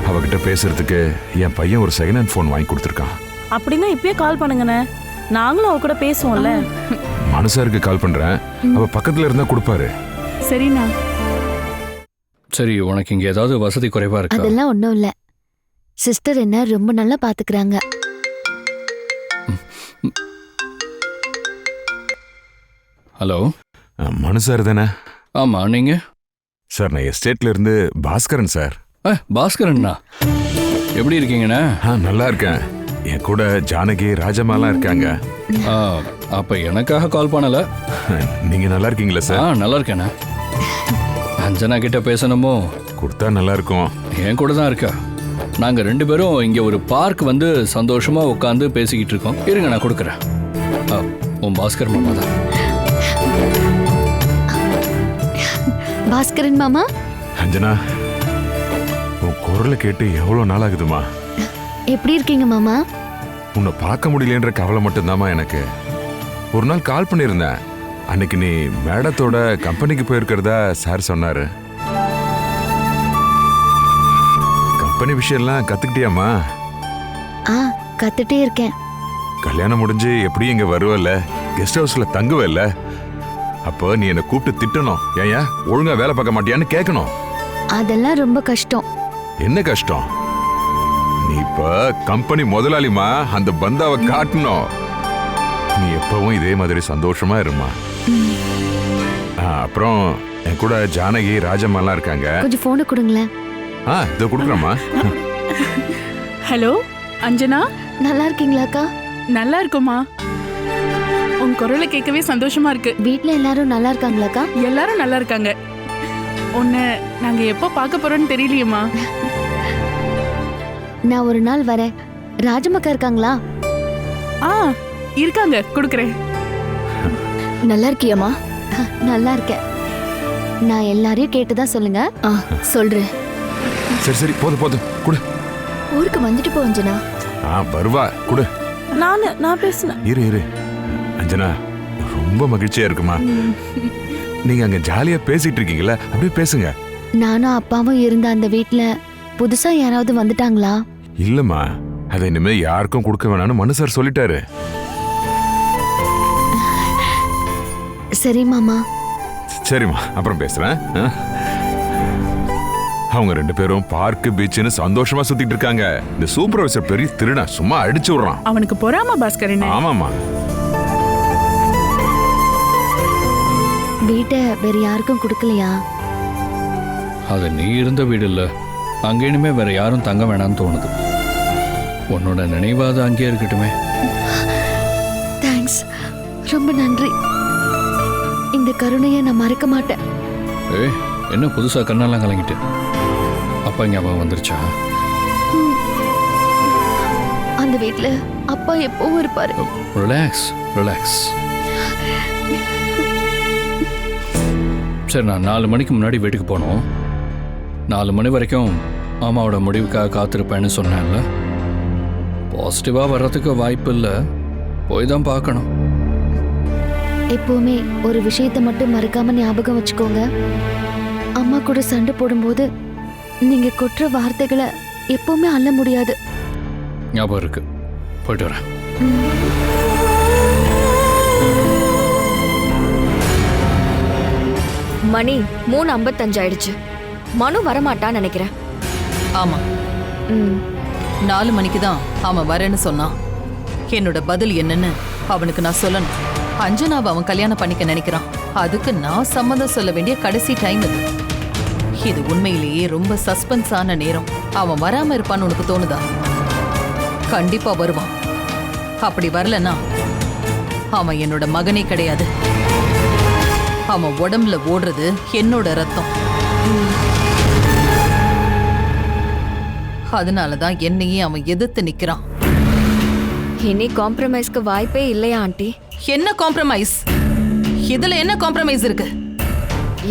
அவகிட்ட பேசுறதுக்கு என் பையன் ஒரு செகண்ட் ஹேண்ட் ஃபோன் வாங்கி கொடுத்துருக்கான். அப்படின்னா இப்பயே கால் பண்ணுங்கண்ணே, நாங்களும் அவ கூட பேசுவோம்ல. மனசாருக்கு கால் பண்றேன், அவ பக்கத்துல இருந்தா கொடுப்பாரு. சரிண்ணா. சரி, உனக்கு இங்க ஏதாவது வசதி குறைவா இருக்கா? அதெல்லாம் ஒண்ணும் இல்ல. சிஸ்டர் என்ன ரொம்ப நல்லா பாத்துக்கிறாங்க. ஹலோ, மனுசார் தானே? ஆமா, நீங்க? சார், நான் எஸ்டேட்ல இருந்து பாஸ்கரன் சார். பாஸ்கரன்னா எப்படி இருக்கீங்கண்ணா? நல்லா இருக்கேன். என் கூட ஜானகி, ராஜம்மாலாம் இருக்காங்க. அப்ப எனக்காக கால் பண்ணல. நீங்க நல்லா இருக்கீங்களா சார்? நல்லா இருக்கேண்ணா. அஞ்சனா கிட்ட பேசணுமோ? கொடுத்தா நல்லா இருக்கும். என் கூட தான் இருக்கா. நாங்க 2 பேரும் இங்க ஒரு பார்க் வந்து சந்தோஷமா உட்காந்து பேசிக்கிட்டு இருக்கோம். இருங்க, நான் கொடுக்குறேன். உன் பாஸ்கர் மாமா தான். பாஸ்கரன் மாமா. அஞ்சனா, உன் குரலை கேட்டு எவ்வளவு நாள் ஆகுதுமா? எப்படி இருக்கீங்க மாமா? உன்னை பார்க்க முடியலன்ற கவலை மட்டும்தாம்மா எனக்கு. ஒரு நாள் கால் பண்ணியிருந்தேன். அன்னைக்கு நீ மேடத்தோட கம்பெனிக்கு போயிருக்கிறதா சார் சொன்னாரு. கம்பெனி விஷயம்லாம் கத்துக்கிட்டியாமா? கத்துட்டே இருக்கேன். கல்யாணம் முடிஞ்சு எப்படி இங்க வருவல்ல, கெஸ்ட் ஹவுஸ்ல தங்குவல்ல, அப்போ நீ என்னை கூப்பிட்டு திட்டணும். ஏயா ஒழுங்கா வேலை பார்க்க மாட்டியான்னு கேட்கணும். அதெல்லாம் ரொம்ப கஷ்டம். என்ன கஷ்டம்? நீ இப்ப கம்பெனி முதலாளிமா, அந்த பந்தாவை காட்டணும். நீ எப்பவும் இதே மாதிரி சந்தோஷமா இருமா. அப்புறம் என் கூட ஜானகி, ராஜம்மாலாம் இருக்காங்க. கொஞ்சம் போனை கொடுங்களேன். இதோ கொடுக்குறேம்மா. ஹலோ அஞ்சனா, நல்லா இருக்கீங்களாக்கா? நல்லா இருக்குமா. உன் குரலை கேட்கவே சந்தோஷமா இருக்கு. வீட்ல எல்லாரும் நல்லா இருக்காங்களாக்கா? எல்லாரும் நல்லா இருக்காங்க. உன்னை நாங்க எப்போ பார்க்க போறோம்னு தெரியலையேம்மா. நான் ஒரு நாள் வரேன். ராஜமக்கா இருக்காங்களா? இருக்காங்க, கொடுக்குறேன். நல்லா இருக்கியம்மா? நல்லா இருக்கேன். நான் எல்லாரையும் கேட்டுதான் சொல்லுங்க. சொல்றேன். சரி சரி, போதும் போதும், குடு. ஊருக்கு வந்துட்டு போ அஞ்சனா. வருவா, குடு. நான் பேசுனேன். இரு அஞ்சனா, ரொம்ப மகிழ்ச்சியா இருக்குமா. நீங்க அங்க ஜாலியா பேசிட்டு இருக்கீங்களா, அப்படியே பேசுங்க. நானும் அப்பாவும் இருந்த அந்த வீட்ல புதுசா யாராவது வந்துட்டாங்களா? இல்லம்மா, அதை இனிமே யாருக்கும் கொடுக்க வேணாம்னு மனு சார் சொல்லிட்டாரு. சரி மாமா. சரிம்மா, அப்புறம் பேசுறேன். அவங்க 2 பேரும் பார்க், பீச்னு சந்தோஷமா சுத்திட்டு இருக்காங்க. இந்த சூப்பர்வைசர் பெரிய திருடா, சும்மா அடிச்சு விடுறான். அவனுக்கு பொறாம பாஸ்கரன். ஆமாமா. வீட்டை வேற யாருக்கும் கொடுக்கலையா? அது நீ இருந்த வீடு இல்ல, அங்க இனிமே வேற யாரும் தங்க வேணாம்னு தோணுது. உன்னோட நினைவாத அங்கே இருக்கட்டுமே. தேங்க்ஸ், ரொம்ப நன்றி. இந்த கருணையை நான் மறக்க மாட்டேன். என்ன புதுசா கண்ணெல்லாம் கலங்கிட்டு? அப்பா ஞாபகம் வந்துருச்சா? அந்த வீட்ல அப்பா எப்பவும் இருப்பாரு. Relax relax. சரி, நான் 4 மணிக்கு முன்னாடி வீட்டுக்கு போனோம். 4 மணி வரைக்கும் மாமாவோட முடிவுக்காக காத்திருப்பேன்னு சொன்னேன்ல. பாசிட்டிவா வர்றதுக்கு வாய்ப்பு இல்லை, போய் தான் பார்க்கணும். எப்பவுமே ஒரு விஷயத்தை மட்டும் மறக்காம ஞாபகம் வச்சுக்கோங்க. அம்மா கூட சண்டை போடும்போது நீங்க கொட்டுற வார்த்தைகளை எப்பவுமே அள்ள முடியாது. ஞாபகம் இருக்கு, போயிட்டு வரேன். மணி 3:55 ஆயிடுச்சு. மனு வரமாட்டான்னு நினைக்கிறேன். ஆமா, 4 மணிக்கு தான் அவன் வரேன்னு சொன்னான். என்னோட பதில் என்னன்னு அவனுக்கு நான் சொல்லணும். அஞ்சனாவை அவன் கல்யாணம் பண்ணிக்க நினைக்கிறான். அதுக்கு நான் சம்மதம் சொல்ல வேண்டிய கடைசி டைம் இது. இது உண்மையிலேயே ரொம்ப சஸ்பென்ஸான நேரம். அவன் வராம இருப்பான்னு உனக்கு தோணுதா? கண்டிப்பா வருவான். அப்படி வரலன்னா அவன் என்னோட மகனே கிடையாது. அவன் உடம்புல ஓடுறது என்னோட ரத்தம். அதனாலதான் என்னையே அவன் எதிர்த்து நிக்கிறான். இனி காம்ப்ரமைஸ்க்கு வாய்ப்பே இல்லையா ஆண்டி? என்ன காம்ப்ரமைஸ்? இதுல என்ன காம்ப்ரமைஸ் இருக்கு?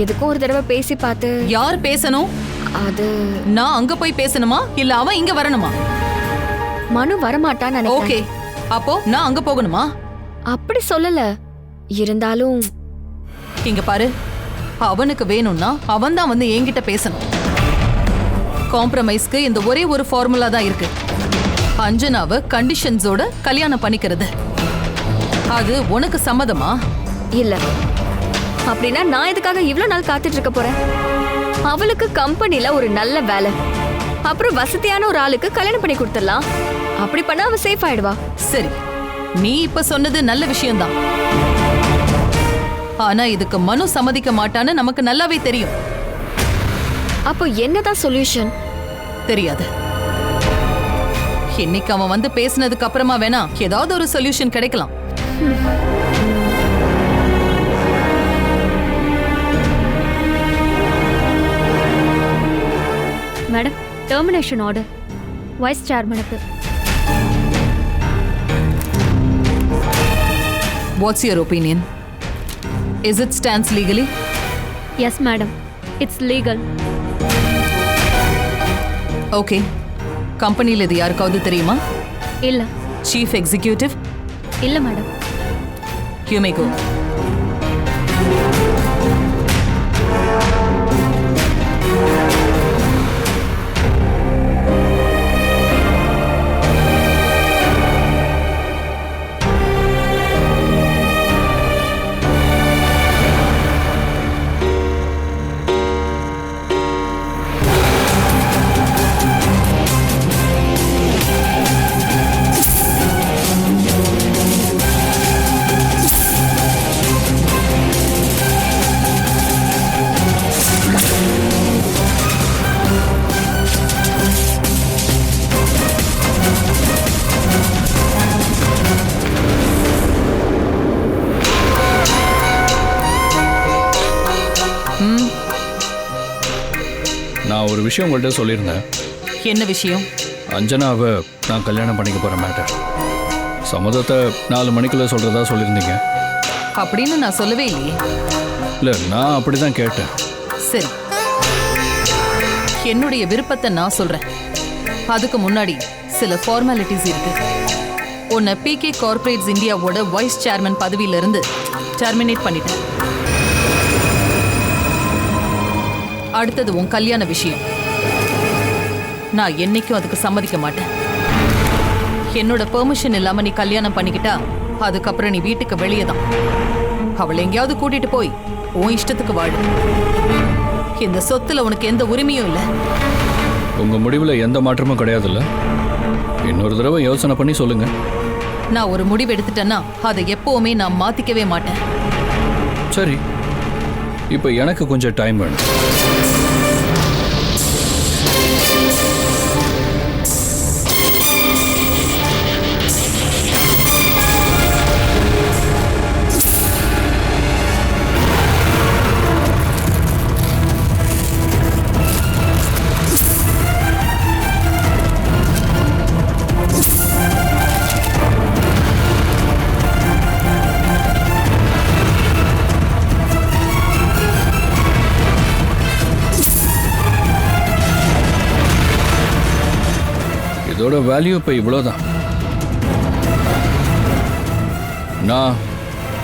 எதுக்கும் ஒரு தடவை பேசி பார்த்து. யார் பேசணும்? அது நான் அங்க போய் பேசணுமா இல்ல அவன் இங்க வரணுமா? மனு வரமாட்டான்னு ஓகே, அப்போ நான் அங்க போகணுமா? அப்படி சொல்லல. இருந்தாலும் இங்க பாரு, அவனுக்கு வேணும்னா அவன் தான் வந்து என்கிட்ட பேசணும். காம்ப்ரமைஸ்க்கு இந்த ஒரே ஒரு ஃபார்முலா தான் இருக்கு. அஞ்சனாவை கண்டிஷன்ஸோட கல்யாணம் பண்ணிக்கிறது. அது உனக்கு சம்மதமா? இல்ல. அப்படின்னா நான் இதுக்காக இவ்வளவு நாள் காத்துட்டு இருக்க போறேன்? அவளுக்கு கம்பெனில ஒரு நல்ல வேலை, அப்புறம் வசதியான ஒரு ஆளுக்கு கல்யாணம் பண்ணி கொடுத்துடலாம். அப்படி பண்ணா அவ சேஃப் ஆயிடுவா. சரி, நீ இப்ப சொன்னது நல்ல விஷயம்தான். ஆனா இதுக்கு மனு சம்மதிக்க மாட்டான்னு நமக்கு நல்லாவே தெரியும். அப்போ என்னதான் சொல்யூஷன்? தெரியாது. இன்னைக்கு அவன் வந்து பேசினதுக்கு அப்புறமா வேணா ஏதாவது ஒரு சொல்யூஷன் கிடைக்கலாம். மேடம், டெர்மினேஷன் ஆர்டர் வைஸ் சேர்மனுக்கு. What's your opinion? Is it stands legally? Yes, madam. It's legal. Okay. கம்பெனியில் இது யாருக்காவது தெரியுமா? இல்ல. Chief executive? இல்ல மேடம். You may go. நான் ஒரு விஷயம் உங்கள்கிட்ட சொல்லியிருந்தேன். என்ன விஷயம்? அஞ்சனாவை நான் கல்யாணம் பண்ணிக்க போகிற மேட்டர். சம்மதத்தை 4 மணிக்குள்ளே சொல்கிறதா சொல்லியிருந்தீங்க. அப்படின்னு நான் சொல்லவே இல்லையே. இல்லை, நான் அப்படி தான் கேட்டேன். சரி, என்னுடைய விருப்பத்தை நான் சொல்றேன். அதுக்கு முன்னாடி சில ஃபார்மாலிட்டிஸ் இருக்கு. உன்னை PK கார்ப்பரேட்ஸ் இந்தியாவோட வைஸ் சேர்மன் பதவியிலிருந்து டெர்மினேட் பண்ணிட்டேன். அடுத்தது உன் கல்யாண விஷயம். நான் என்னைக்கும் அதுக்கு சம்மதிக்க மாட்டேன். என்னோட பெர்மிஷன் இல்லாம நீ கல்யாணம் பண்ணிக்கிட்டா அதுக்கப்புறம் நீ வீட்டுக்கு வெளியே தான். அவளை எங்கேயாவது கூட்டிட்டு போய் உன் இஷ்டத்துக்கு வாழு. இந்த சொத்துல உனக்கு எந்த உரிமையும் இல்லை. உங்க முடிவில் எந்த மாற்றமும் கிடையாதுல்ல? இன்னொரு தடவை யோசனை பண்ணி சொல்லுங்க. நான் ஒரு முடிவு எடுத்துட்டேன்னா அதை எப்பவுமே நான் மாத்திக்கவே மாட்டேன். சரி, இப்போ எனக்கு கொஞ்சம் டைம் வேணும். இதோட வேல்யூ இப்போ இவ்வளோதான். நான்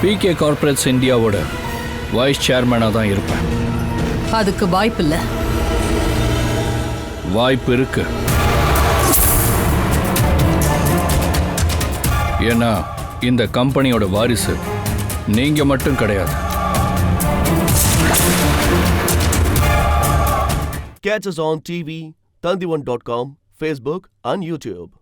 பிகே கார்ப்பரேட்ஸ் இந்தியாவோட வைஸ் சேர்மனாக தான் இருப்பேன். அதுக்கு வாய்ப்பு இல்லை. வாய்ப்பு இருக்கு. ஏன்னா இந்த கம்பெனியோட வாரிசு நீங்க மட்டும் கிடையாது. Catch us on TV, Tandivan.com, Facebook and YouTube.